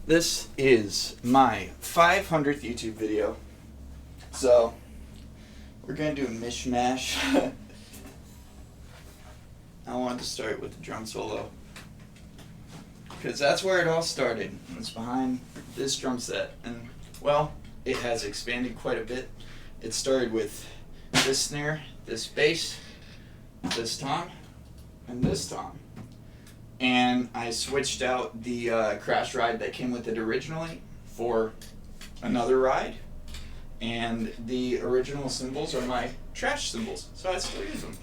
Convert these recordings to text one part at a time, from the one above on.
This is my 500th YouTube video. So, we're going to do a mishmash. I wanted to start with the drum solo, because that's where it all started. It's behind this drum set, and well, it has expanded quite a bit. It started with this snare, this bass, this tom, and this tom. And I switched out the crash ride that came with it originally for another ride. And the original cymbals are my trash cymbals, so I still use them.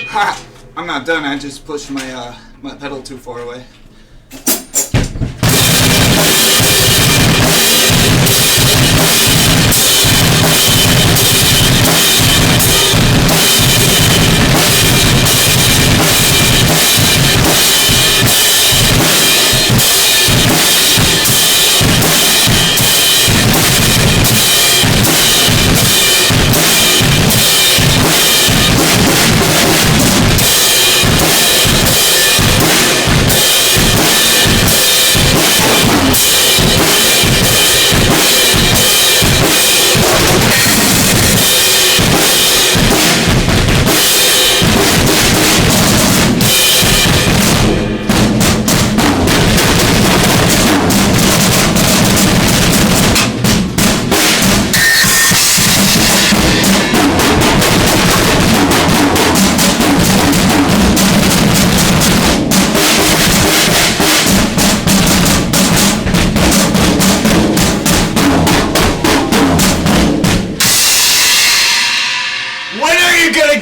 Ha! I'm not done. I just pushed my my pedal too far away.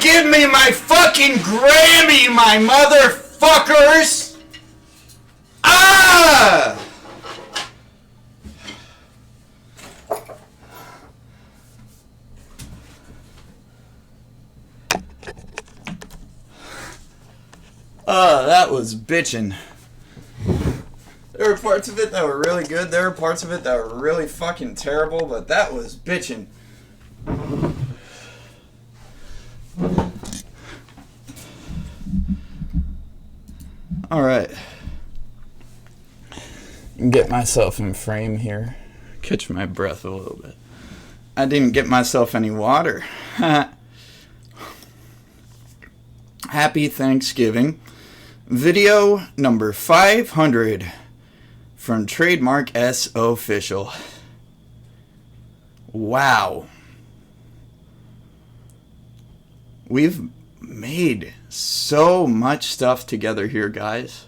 Give me my fucking Grammy, my motherfuckers! Ah! That was bitchin'. There were parts of it that were really good, there were parts of it that were really fucking terrible, but that was bitchin'. Alright. Get myself in frame here. Catch my breath a little bit. I didn't get myself any water. Happy Thanksgiving. Video number 500 from Trademark-S Official. Wow. We've made so much stuff together here, guys.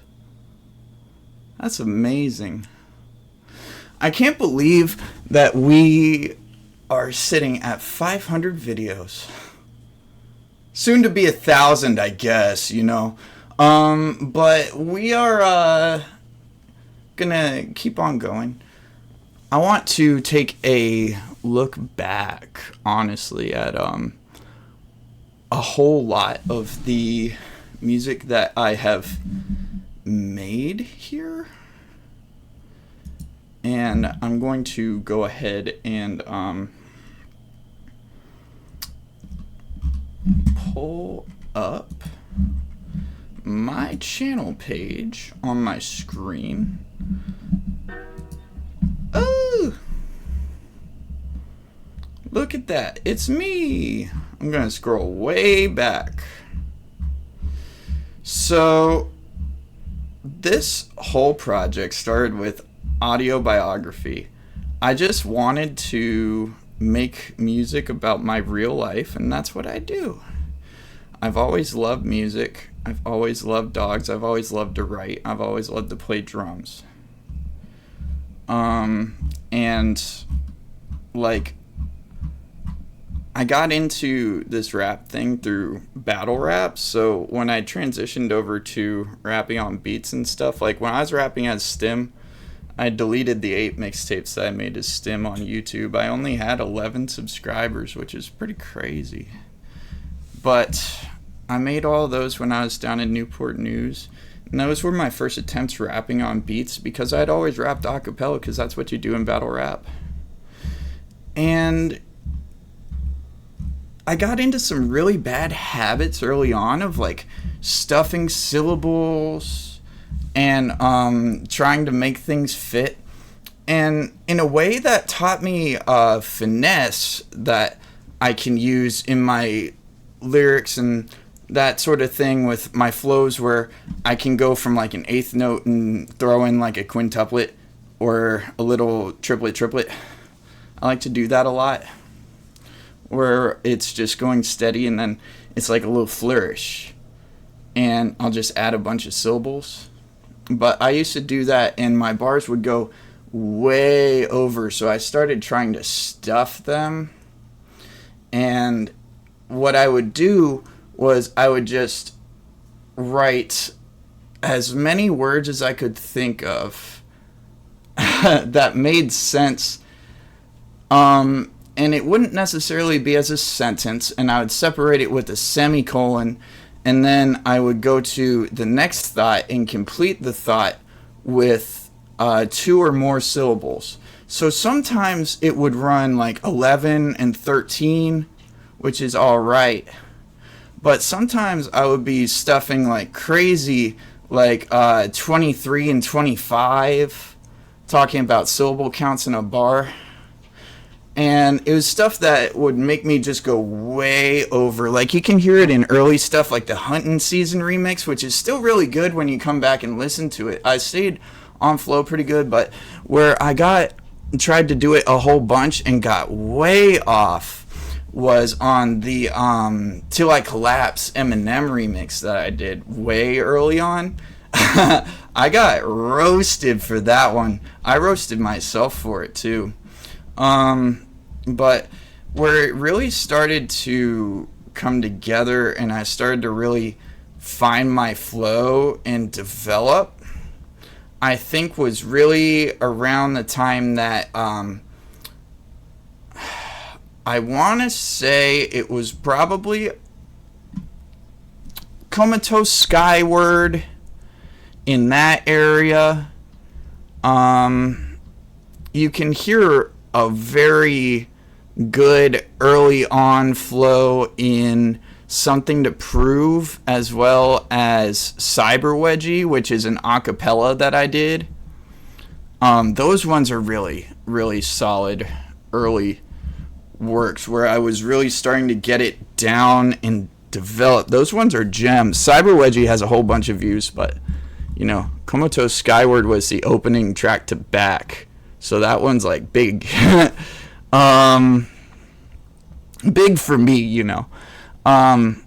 That's amazing. I can't believe that we are sitting at 500 videos. Soon to be 1,000, I guess, you know. But we are gonna keep on going. I want to take a look back, honestly, at a whole lot of the music that I have made here, and I'm going to go ahead and pull up my channel page on my screen. Oh, look at that, it's me. I'm gonna scroll way back. So this whole project started with audio biography. I just wanted to make music about my real life, and that's what I do. I've always loved music. I've always loved dogs. I've always loved to write. I've always loved to play drums. And like, I got into this rap thing through battle rap. So when I transitioned over to rapping on beats and stuff, like when I was rapping as Stim, I deleted the 8 mixtapes that I made as Stim on YouTube. I only had 11 subscribers, which is pretty crazy. But I made all those when I was down in Newport News. And those were my first attempts rapping on beats, because I'd always rapped a cappella, because that's what you do in battle rap. And I got into some really bad habits early on of like stuffing syllables and trying to make things fit, and in a way that taught me finesse that I can use in my lyrics and that sort of thing with my flows, where I can go from like an eighth note and throw in like a quintuplet or a little triplet. I like to do that a lot, where it's just going steady and then it's like a little flourish, and I'll just add a bunch of syllables. But I used to do that and my bars would go way over, so I started trying to stuff them. And what I would do was I would just write as many words as I could think of that made sense. And it wouldn't necessarily be as a sentence, and I would separate it with a semicolon, and then I would go to the next thought and complete the thought with 2 or more syllables. So sometimes it would run like 11 and 13, which is all right. But sometimes I would be stuffing like crazy, like 23 and 25, talking about syllable counts in a bar. And it was stuff that would make me just go way over. Like, you can hear it in early stuff like the Hunting Season remix, which is still really good when you come back and listen to it. I stayed on flow pretty good, but where I tried to do it a whole bunch and got way off was on the Till I Collapse Eminem remix that I did way early on. I got roasted for that one. I roasted myself for it too. But where it really started to come together and I started to really find my flow and develop, I think was really around the time that I want to say it was probably Comatose Skyward, in that area. You can hear a very good early on flow in Something to Prove, as well as Cyber Wedgie, which is an acapella that I did. Those ones are really, really solid early works where I was really starting to get it down and develop. Those ones are gems. Cyber Wedgie has a whole bunch of views, but you know, Comatose Skyward was the opening track to Back. So that one's like big. Big for me, you know. I'm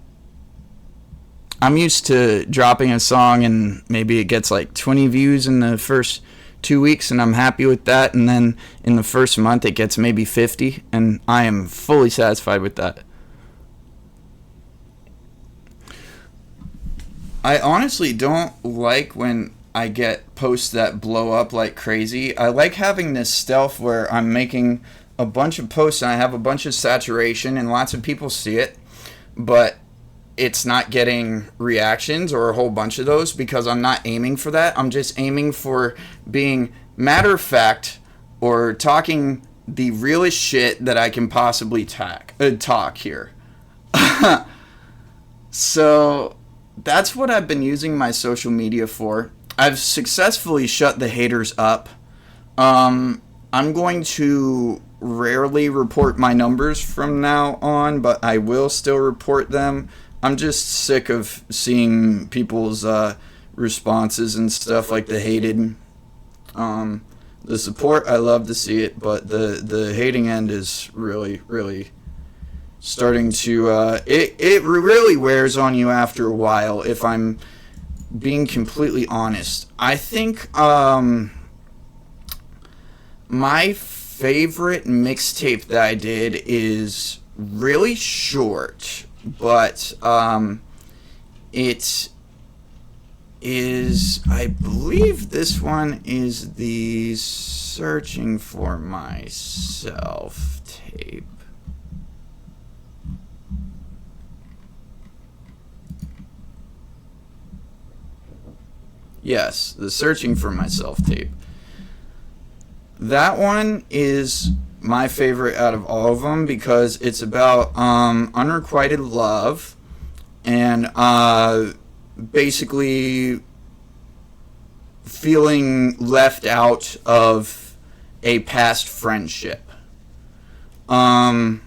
used to dropping a song and maybe it gets like 20 views in the first 2 weeks and I'm happy with that. And then in the first month it gets maybe 50 and I am fully satisfied with that. I honestly don't like when I get posts that blow up like crazy. I like having this stealth where I'm making a bunch of posts and I have a bunch of saturation and lots of people see it, but it's not getting reactions or a whole bunch of those because I'm not aiming for that. I'm just aiming for being matter of fact or talking the realest shit that I can possibly talk here. So that's what I've been using my social media for. I've successfully shut the haters up. I'm going to rarely report my numbers from now on, but I will still report them. I'm just sick of seeing people's responses and stuff, like the hated. The support, I love to see it, but the hating end is really, really starting to... It really wears on you after a while, if I'm being completely honest. I think my favorite mixtape that I did is really short, but it is, I believe this one is the Searching for Myself tape. Yes, the Searching for Myself tape. That one is my favorite out of all of them because it's about unrequited love and basically feeling left out of a past friendship. And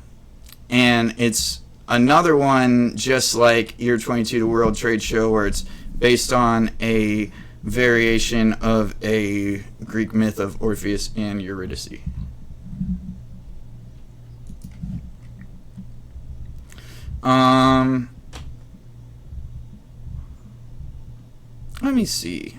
it's another one just like Year 22, the World Trade Show, where it's based on a variation of a Greek myth of Orpheus and Eurydice. Let me see.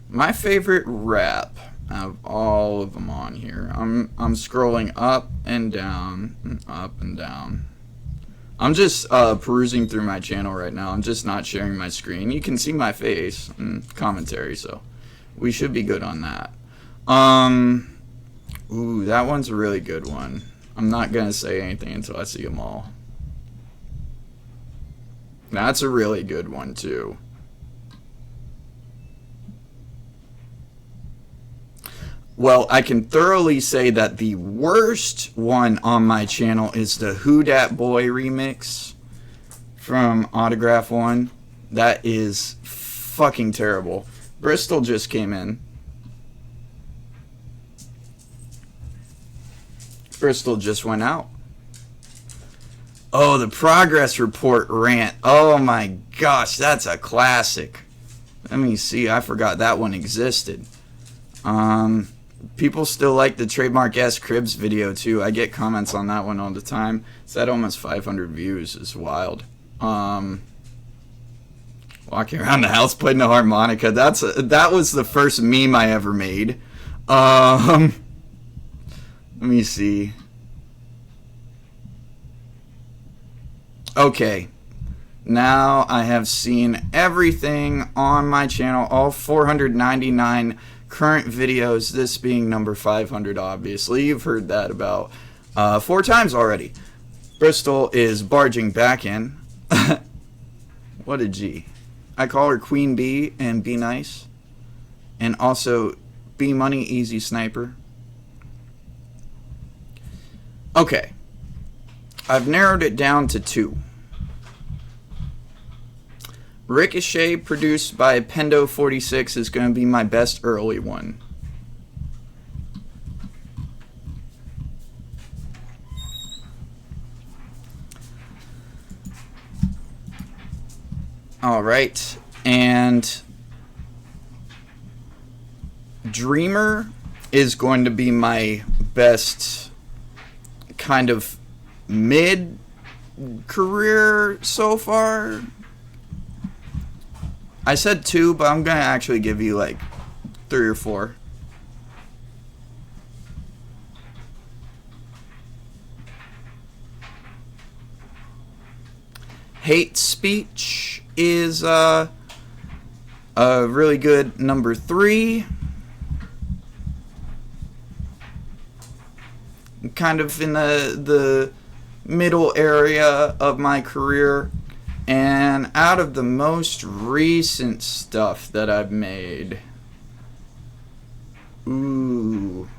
My favorite rap out of all of them on here. I'm scrolling up and down and up and down. I'm just perusing through my channel right now. I'm just not sharing my screen. You can see my face and commentary, so we should be good on that. Ooh, that one's a really good one. I'm not gonna say anything until I see them all. That's a really good one too. Well, I can thoroughly say that the worst one on my channel is the Who Dat Boy remix from Autograph One. That is fucking terrible. Bristol just came in. Bristol just went out. Oh, the progress report rant. Oh my gosh, that's a classic. Let me see. I forgot that one existed. People still like the Trademark-S Cribs video too. I get comments on that one all the time. It's at almost 500 views. It's wild. Walking around the house playing the harmonica. That was the first meme I ever made. Let me see. Okay. Now I have seen everything on my channel, all 499 current videos, this being number 500, obviously. You've heard that about 4 times already. Bristol is barging back in. What a G. I call her Queen Bee and Be Nice. And also B Money Easy Sniper. Okay. I've narrowed it down to 2. Ricochet, produced by Pendo 46, is going to be my best early one. Alright, and Dreamer is going to be my best kind of mid-career so far. I said 2, but I'm going to actually give you like 3 or 4. Hate Speech is a really good number 3. Kind of in the middle area of my career. And out of the most recent stuff that I've made, ooh,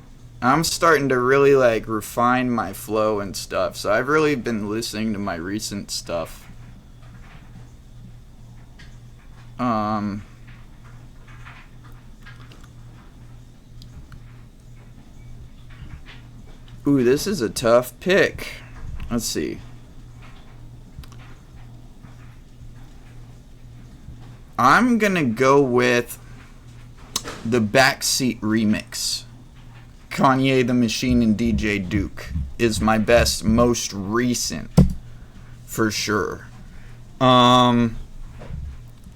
I'm starting to really like refine my flow and stuff. So I've really been listening to my recent stuff. Ooh, this is a tough pick. Let's see. I'm gonna go with the Backseat remix. Kanye the Machine and DJ Duke is my best, most recent, for sure.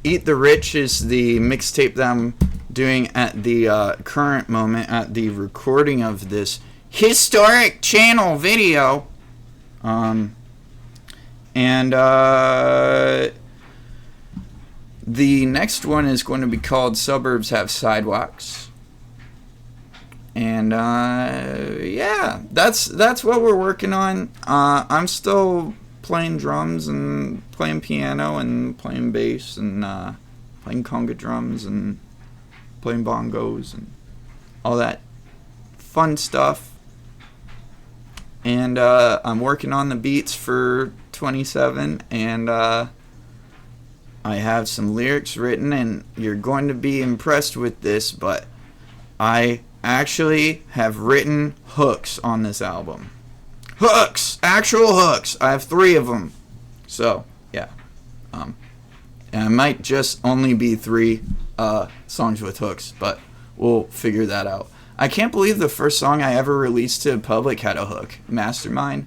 Eat the Rich is the mixtape that I'm doing at the current moment at the recording of this historic channel video. The next one is going to be called Suburbs Have Sidewalks. And yeah, that's what we're working on. I'm still playing drums and playing piano and playing bass and playing conga drums and playing bongos and all that fun stuff. And I'm working on the beats for 27, and I have some lyrics written, and you're going to be impressed with this, but I actually have written hooks on this album. Hooks! Actual hooks! I have 3 of them. So, yeah. And it might just only be 3 songs with hooks, but we'll figure that out. I can't believe the first song I ever released to the public had a hook. Mastermind.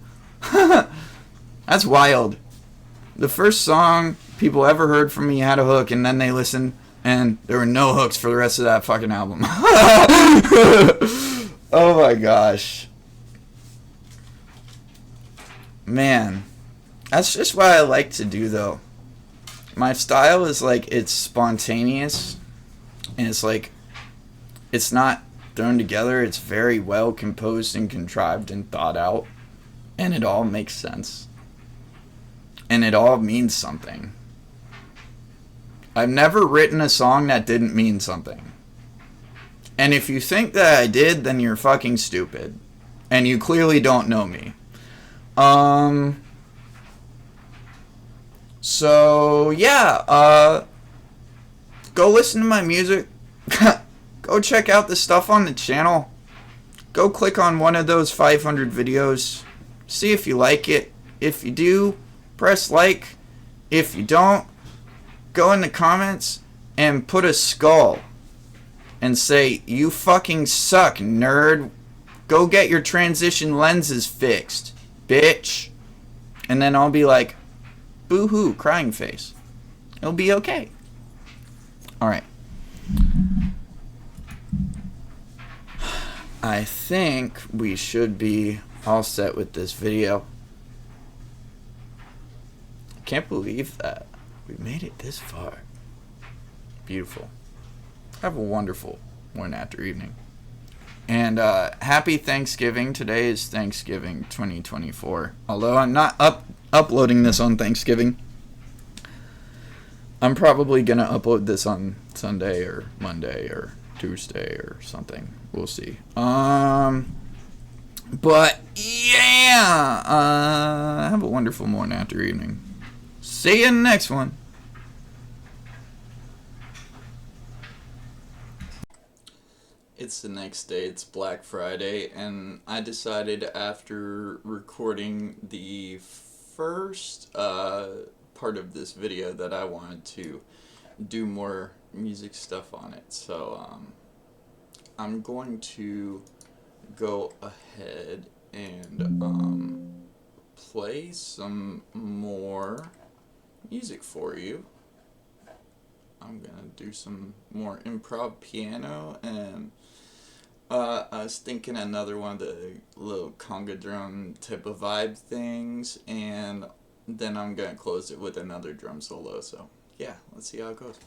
That's wild. The first song people ever heard from me had a hook, and then they listened, and there were no hooks for the rest of that fucking album. Oh my gosh. Man. That's just what I like to do, though. My style is like, it's spontaneous, and it's like, it's not thrown together. It's very well composed and contrived and thought out, and it all makes sense. And it all means something. I've never written a song that didn't mean something. And if you think that I did, then you're fucking stupid. And you clearly don't know me. So, yeah. Go listen to my music. Go check out the stuff on the channel. Go click on one of those 500 videos. See if you like it. If you do, press like. If you don't, go in the comments and put a skull and say, "You fucking suck, nerd. Go get your transition lenses fixed, bitch." And then I'll be like, boo-hoo, crying face. It'll be okay. Alright. I think we should be all set with this video. Can't believe that we made it this far. Beautiful. Have a wonderful morning, after, evening. And happy Thanksgiving. Today is Thanksgiving 2024. Although I'm not uploading this on Thanksgiving. I'm probably going to upload this on Sunday or Monday or Tuesday or something. We'll see. But yeah, have a wonderful morning, after, evening. See you in the next one. It's the next day, it's Black Friday, and I decided after recording the first part of this video that I wanted to do more music stuff on it. So I'm going to go ahead and play some more music for you. I'm gonna do some more improv piano, and I was thinking another one of the little Conga drum type of vibe things, and then I'm gonna close it with another drum solo. So yeah, let's see how it goes.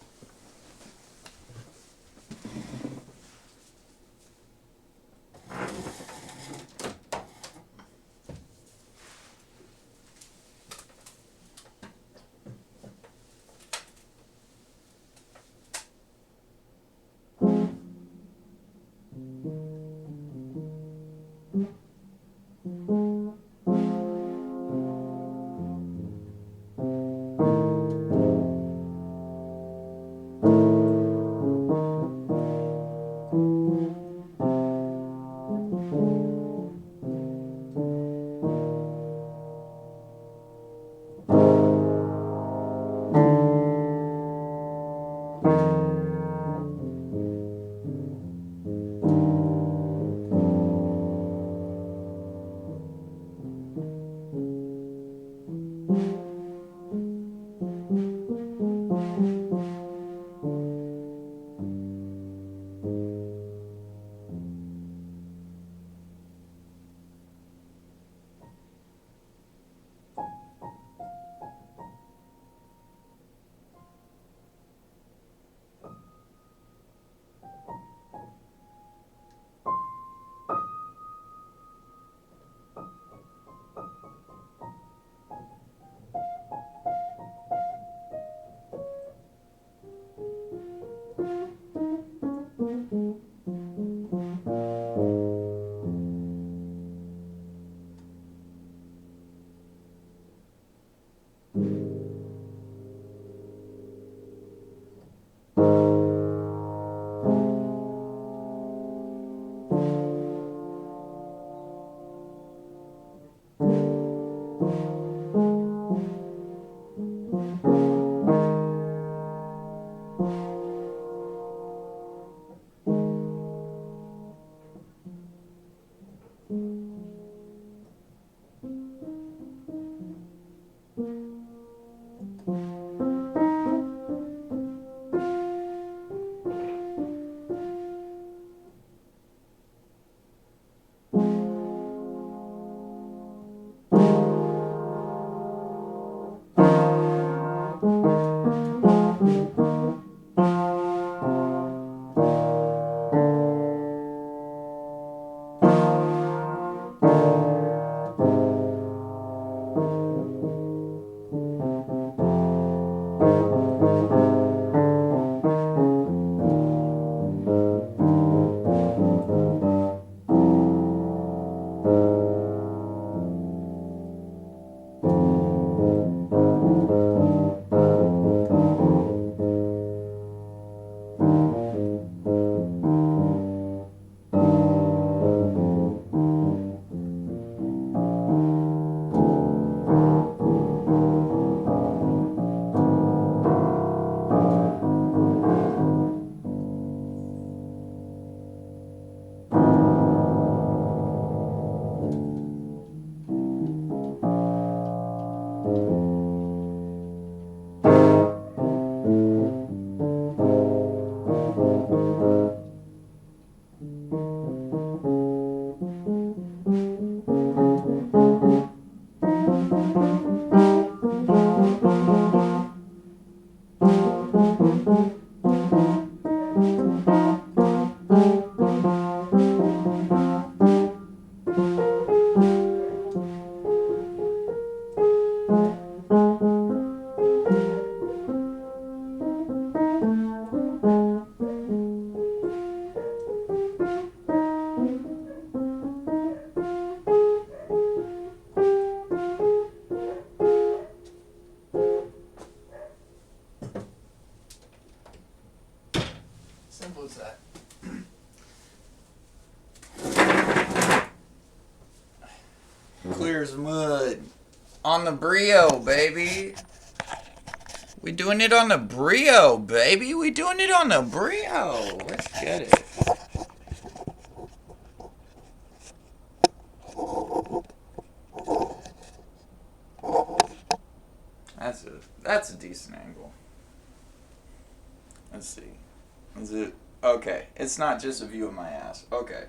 Simple as that. Clear as mud. On the Brio, baby. We doing it on the Brio, baby. We doing it on the Brio. Let's get it. That's a decent angle. Let's see. Is it okay? It's not just a view of my ass. Okay.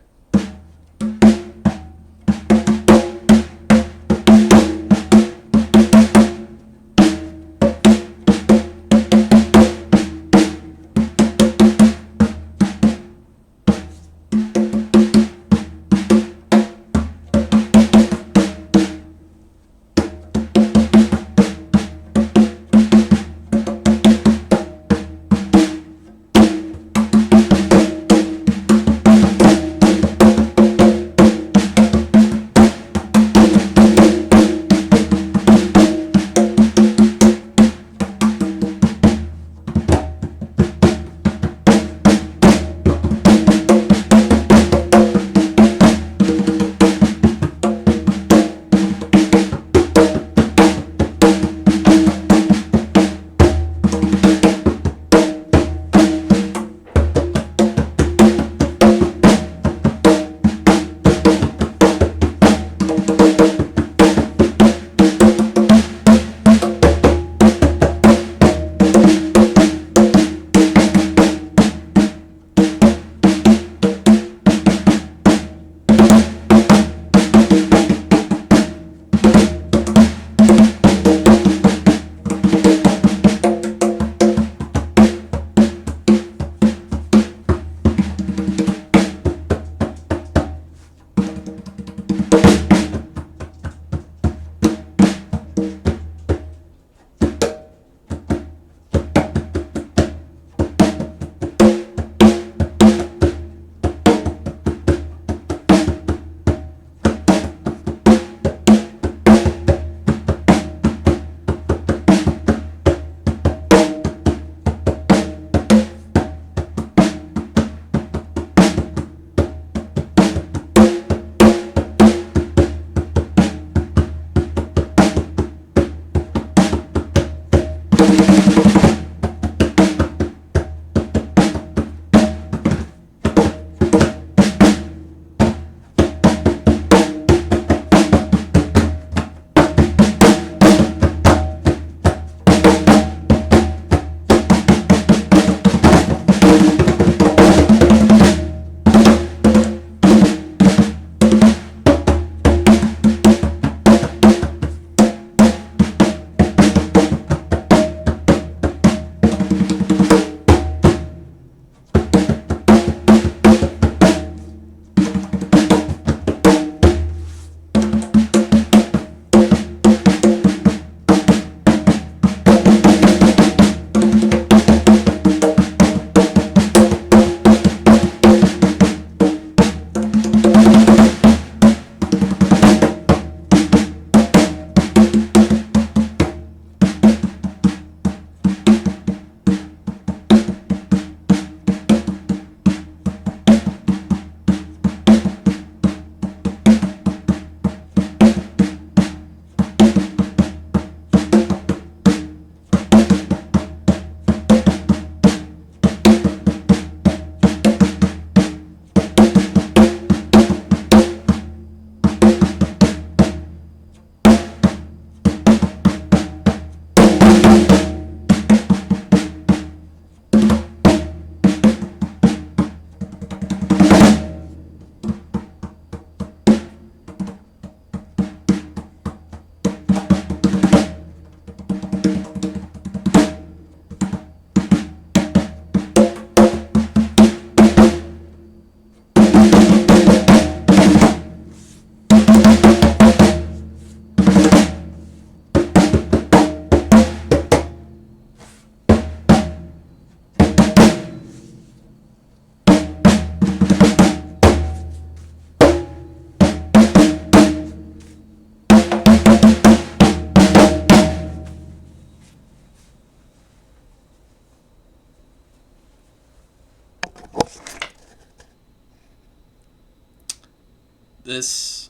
This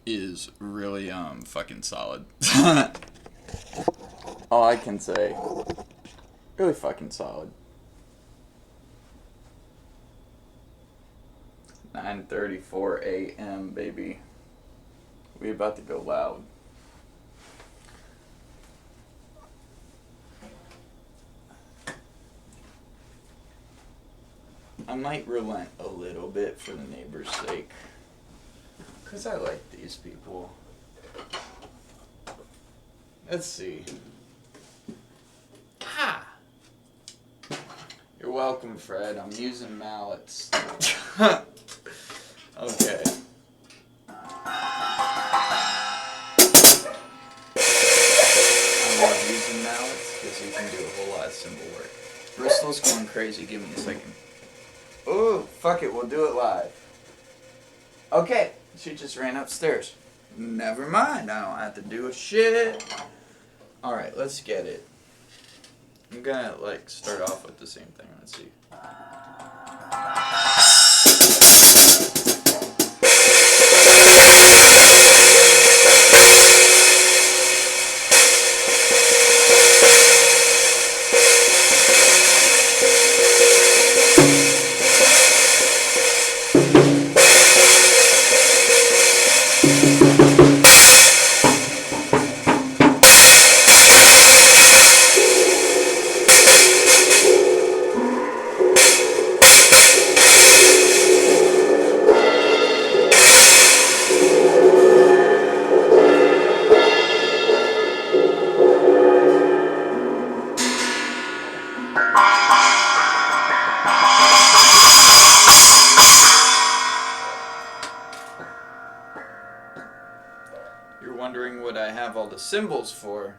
is really fucking solid. All I can say, really fucking solid. 9:34 a.m. baby. We about to go loud. I might relent a little bit for the neighbor's sake, because I like these people. Let's see. Ah! You're welcome, Fred. I'm using mallets. Okay. I'm not using mallets because you can do a whole lot of cymbal work. Bristol's going crazy. Give me a second. Ooh, fuck it, we'll do it live. Okay, she just ran upstairs. Never mind, I don't have to do a shit. Alright, let's get it. I'm gonna, like, start off with the same thing. Let's see. You're wondering what I have all the cymbals for.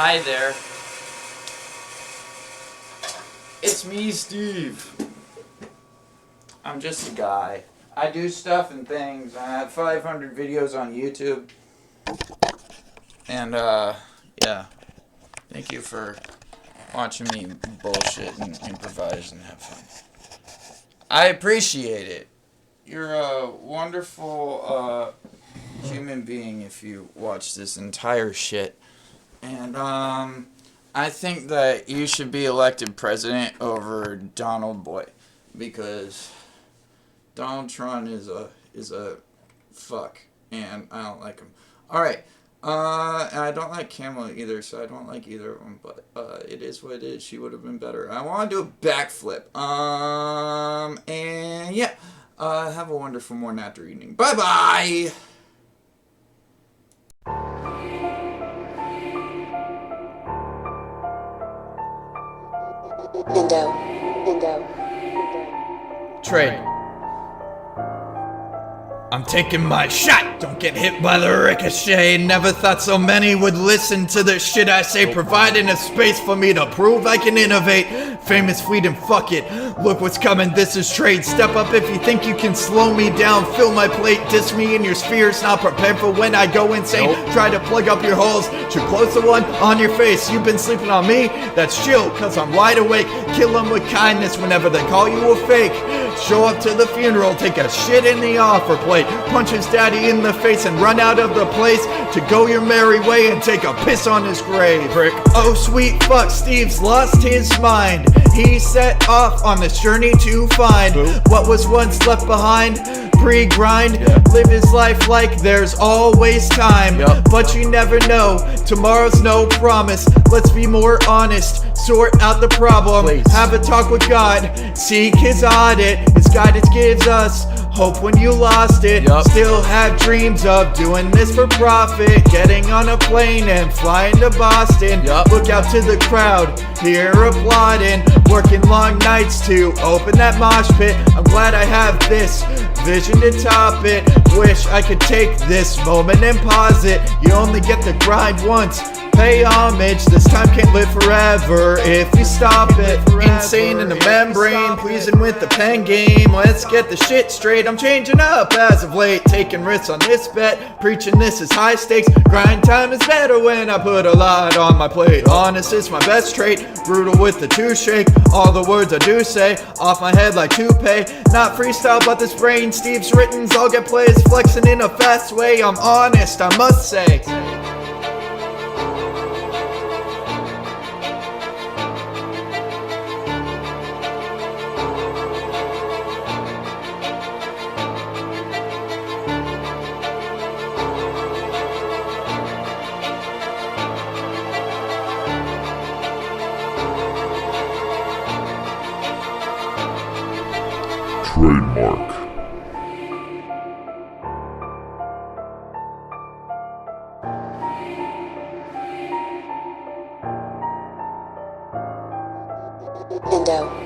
Hi there. It's me, Steve. I'm just a guy. I do stuff and things. I have 500 videos on YouTube. And, yeah. Thank you for watching me bullshit and improvise and have fun. I appreciate it. You're a wonderful, human being if you watch this entire shit. And, I think that you should be elected president over Donald Boy. Because Donald Trump is a fuck. And I don't like him. Alright. And I don't like Camel either, so I don't like either of them, but, it is what it is. She would have been better. I want to do a backflip. And yeah. Have a wonderful morning after evening. Bye-bye! Trade. I'm taking my shot. Don't get hit by the ricochet. Never thought so many would listen to the shit I say, providing a space for me to prove I can innovate. Famous fleet and fuck it. Look what's coming, this is Trade. Step up if you think you can slow me down. Fill my plate, diss me in your spheres. Not prepared for when I go insane. Try to plug up your holes. Too close to one on your face. You've been sleeping on me? That's chill, cause I'm wide awake. Kill them with kindness whenever they call you a fake. Show up to the funeral, take a shit in the offer plate. Punch his daddy in the face and run out of the place to go your merry way and take a piss on his grave. Prick. Oh sweet fuck, Steve's lost his mind. He set off on this journey to find what was once left behind. Pre-grind, live his life like there's always time. But you never know, tomorrow's no promise. Let's be more honest, sort out the problem. Have a talk with God, seek his audit. His guidance gives us hope when you lost it. Still have dreams of doing this for profit. Getting on a plane and flying to Boston. Look out to the crowd, here applauding. Working long nights to open that mosh pit. I'm glad I have this vision to top it. Wish I could take this moment and pause it. You only get to grind once. Pay homage, this time can't live forever if you stop it. Insane in the membrane, pleasing with the pen game. Let's get the shit straight, I'm changing up as of late. Taking risks on this bet, preaching this is high stakes. Grind time is better when I put a lot on my plate. Honest is my best trait, brutal with the two shake. All the words I do say, off my head like toupee. Not freestyle but this brain, Steve's writtens all get plays. Flexing in a fast way, I'm honest, I must say. Trademark. Indo.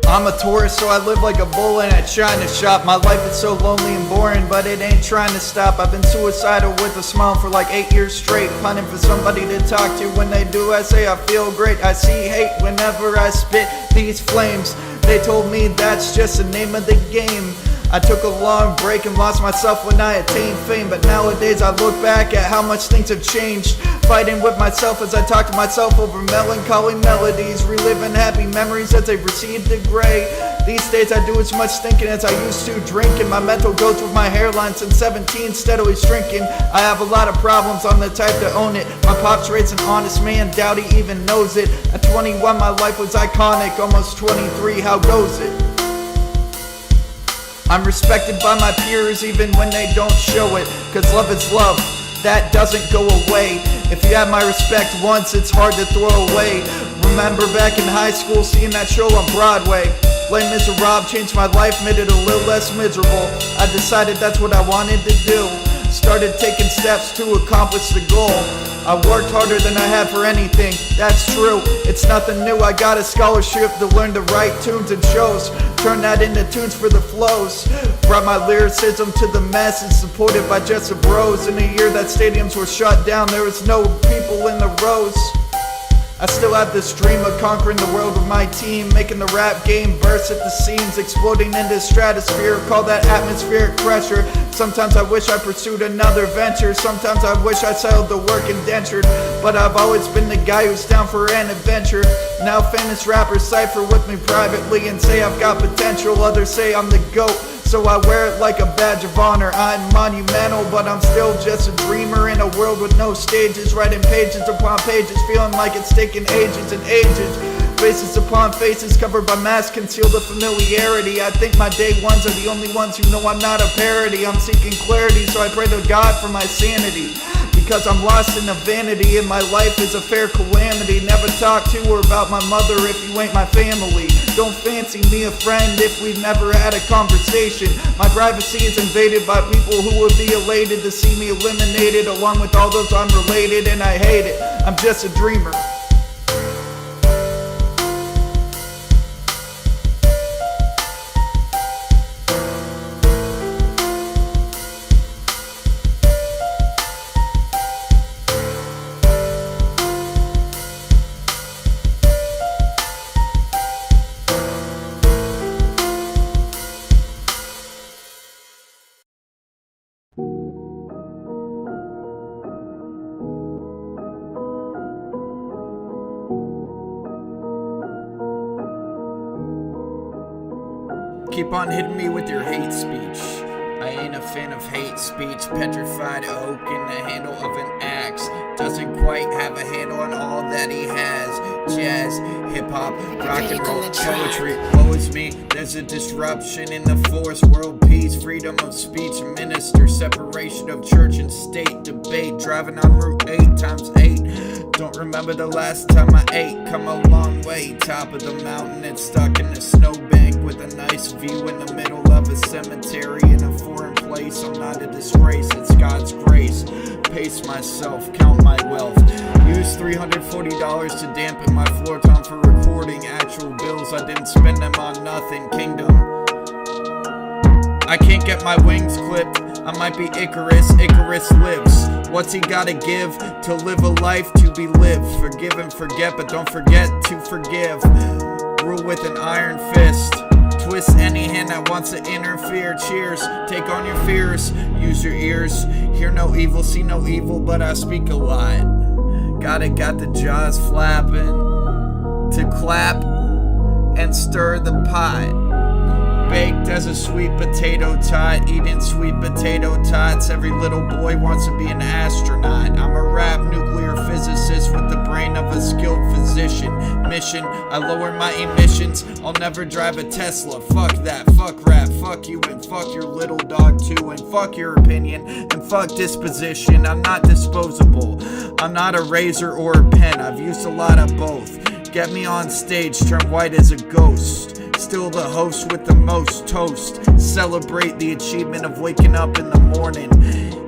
I'm a tourist, so I live like a bull in a china shop. My life is so lonely and boring, but it ain't trying to stop. I've been suicidal with a smile for like 8 years straight, punting for somebody to talk to. When they do, I say I feel great. I see hate whenever I spit these flames. They told me that's just the name of the game. I took a long break and lost myself when I attained fame. But nowadays I look back at how much things have changed. Fighting with myself as I talk to myself over melancholy melodies. Reliving happy memories as they proceed to gray. These days I do as much thinking as I used to drinking. My mental goes with my hairline since 17, steadily shrinking. I have a lot of problems, I'm the type to own it. My pops raised an honest man, doubt he even knows it. At 21 my life was iconic, almost 23, how goes it? I'm respected by my peers even when they don't show it, cause love is love, that doesn't go away. If you have my respect once, it's hard to throw away. Remember back in high school seeing that show on Broadway. Les Miserables changed my life, made it a little less miserable. I decided that's what I wanted to do. Started taking steps to accomplish the goal. I worked harder than I had for anything, that's true. It's nothing new, I got a scholarship to learn to write tunes and shows. Turn that into tunes for the flows. Brought my lyricism to the masses, supported by just the bros. In a year that stadiums were shut down, there was no people in the rows. I still have this dream of conquering the world with my team, making the rap game burst at the seams, exploding into stratosphere, call that atmospheric pressure. Sometimes I wish I pursued another venture, sometimes I wish I settled the work indentured, but I've always been the guy who's down for an adventure. Now famous rappers cipher with me privately and say I've got potential, others say I'm the GOAT, so I wear it like a badge of honor. I'm monumental, but I'm still just a dreamer in a world with no stages, writing pages upon pages, feeling like it's taken ages and ages. Faces upon faces covered by masks conceal the familiarity. I think my day ones are the only ones who know I'm not a parody. I'm seeking clarity, so I pray to God for my sanity, because I'm lost in a vanity and my life is a fair calamity. Never talk to her about my mother if you ain't my family. Don't fancy me a friend if we've never had a conversation. My privacy is invaded by people who would be elated to see me eliminated, along with all those unrelated, and I hate it. I'm just a dreamer. Keep on hitting me with your hate speech. I ain't a fan of hate speech. Petrified oak in the handle of an axe. Doesn't quite have a handle on all that he has. Jazz, hip-hop, rock and roll, poetry. Woe is me, there's a disruption in the force. World peace, freedom of speech, minister. Separation of church and state. Debate, driving on Route 8 times 8. Don't remember the last time I ate. Come a long way, top of the mountain. It's stuck in a snowbank with a nice view in the middle of a cemetery in a foreign place. I'm not a disgrace, it's God's grace. Pace myself, count my wealth. Use $340 to dampen my floor time for recording actual bills. I didn't spend them on nothing. Kingdom. I can't get my wings clipped. I might be Icarus, Icarus lives. What's he gotta give to live a life to be lived? Forgive and forget, but don't forget to forgive. Rule with an iron fist. Twist any hand that wants to interfere. Cheers, take on your fears. Use your ears. Hear no evil, see no evil, but I speak a lot. Got the jaws flapping to clap and stir the pot. Baked as a sweet potato tot, eating sweet potato tots. Every little boy wants to be an astronaut. I'm a rap nuclear physicist with the brain of a skilled physician. Mission, I lower my emissions. I'll never drive a Tesla. Fuck that, fuck rap, fuck you, and fuck your little dog too, and fuck your opinion, and fuck disposition. I'm not disposable. I'm not a razor or a pen. I've used a lot of both. Get me on stage, turn white as a ghost. Still the host with the most toast. Celebrate the achievement of waking up in the morning,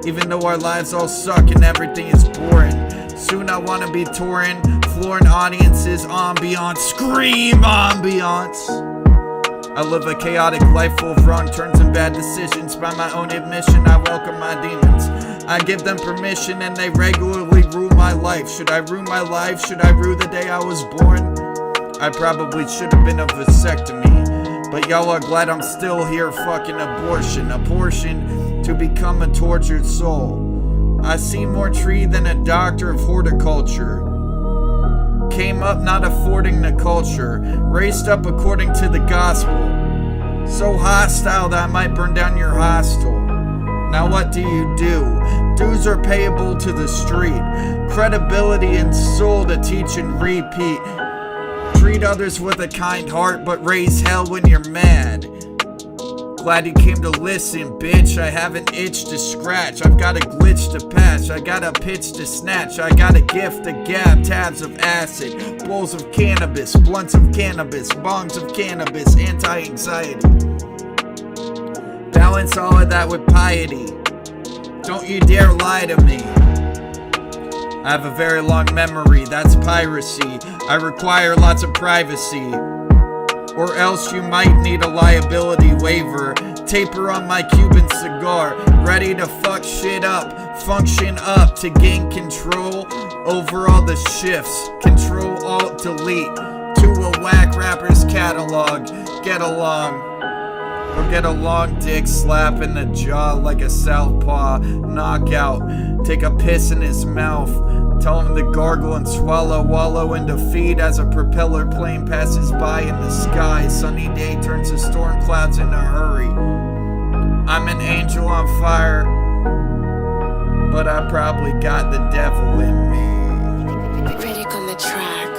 even though our lives all suck and everything is boring. Soon I wanna be touring, flooring audiences, ambiance, scream ambiance. I live a chaotic life full of wrong turns and bad decisions. By my own admission, I welcome my demons. I give them permission and they regularly rule my life. Should I rue my life? Should I rue the day I was born? I probably should have been a vasectomy, but y'all are glad I'm still here. Fucking abortion, a portion to become a tortured soul. I see more tree than a doctor of horticulture. Came up not affording the culture, raised up according to the gospel. So hostile that I might burn down your hostel. Now what do you do? Dues are payable to the street. Credibility and soul to teach and repeat. Treat others with a kind heart, but raise hell when you're mad. Glad you came to listen, bitch. I have an itch to scratch. I've got a glitch to patch. I got a pitch to snatch. I got a gift to gab. Tabs of acid, bowls of cannabis, blunts of cannabis, bongs of cannabis, anti-anxiety. Balance all of that with piety. Don't you dare lie to me. I have a very long memory, that's piracy. I require lots of privacy. Or else you might need a liability waiver. Taper on my Cuban cigar, ready to fuck shit up, function up to gain control over all the shifts. Control Alt Delete to a whack rapper's catalog. Get along, or get a long dick slap in the jaw like a southpaw. Knockout, take a piss in his mouth. Tell him to gargle and swallow, wallow in defeat as a propeller plane passes by in the sky. Sunny day turns to storm clouds in a hurry. I'm an angel on fire, but I probably got the devil in me. Critic on the track.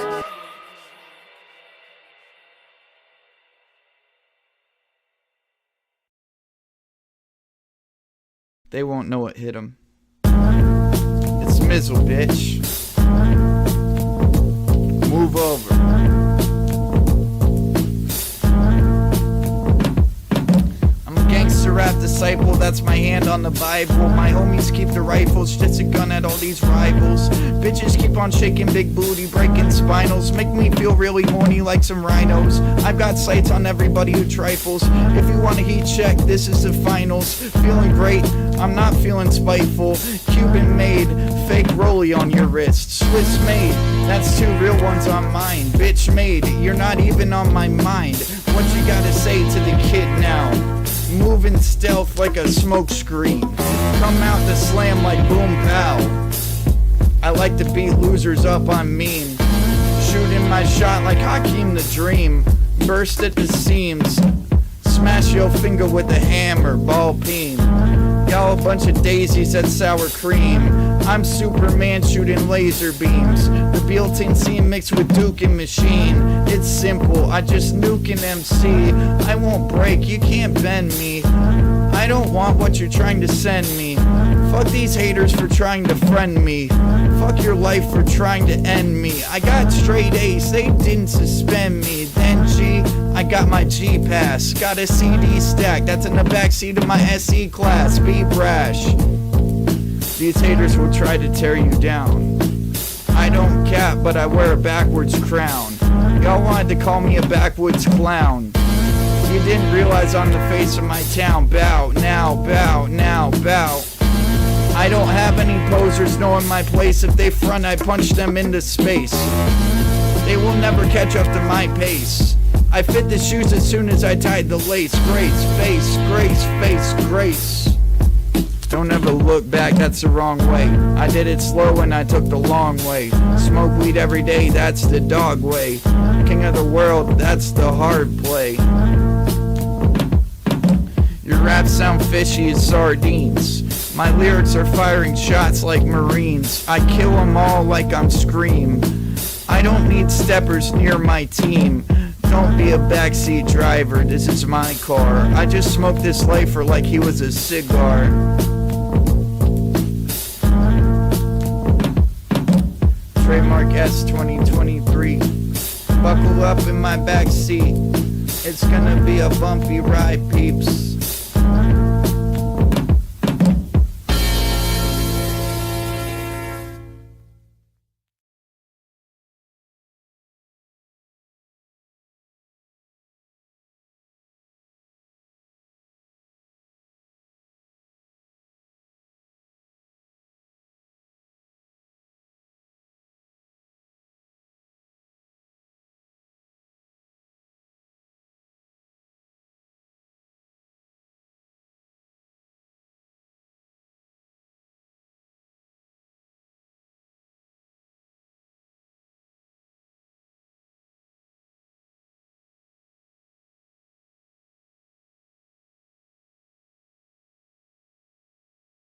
They won't know what hit them. It's Mizzle, bitch. Move over. I'm a gangster rap disciple, that's my hand on the Bible. My homies keep the rifles, just a gun at all these rivals. Bitches keep on shaking big booty, breaking spinals. Make me feel really horny like some rhinos. I've got sights on everybody who trifles. If you want a heat check, this is the finals. Feeling great, I'm not feeling spiteful. Cuban made, fake rollie on your wrist. Swiss made, that's two real ones on mine. Bitch made, you're not even on my mind. What you gotta say to the kid now? Moving stealth like a smoke screen. Come out to slam like boom pow. I like to beat losers up, I'm mean. Shooting my shot like Hakeem the Dream. Burst at the seams. Smash your finger with a hammer, ball peen. Y'all a bunch of daisies at sour cream. I'm Superman shooting laser beams. The built-in scene mixed with Duke and Machine. It's simple, I just nuke an MC. I won't break, you can't bend me. I don't want what you're trying to send me. Fuck these haters for trying to friend me. Fuck your life for trying to end me. I got straight A's, they didn't suspend me. Then G, I got my G pass. Got a CD stack, that's in the backseat of my SE class. Be brash. These haters will try to tear you down. I don't cap, but I wear a backwards crown. Y'all wanted to call me a backwoods clown. You didn't realize I'm the face of my town. Bow, now, bow, now, bow. I don't have any posers knowing my place. If they front, I punch them into space. They will never catch up to my pace. I fit the shoes as soon as I tied the lace. Grace, face, grace, face, grace. Don't ever look back, that's the wrong way. I did it slow and I took the long way. Smoke weed every day, that's the dog way. King of the world, that's the hard play. Your raps sound fishy as sardines. My lyrics are firing shots like Marines. I kill them all like I'm Scream. I don't need steppers near my team. Don't be a backseat driver, this is my car. I just smoked this lifer like he was a cigar. Trademark-S 2023. Buckle up in my backseat. It's gonna be a bumpy ride, peeps.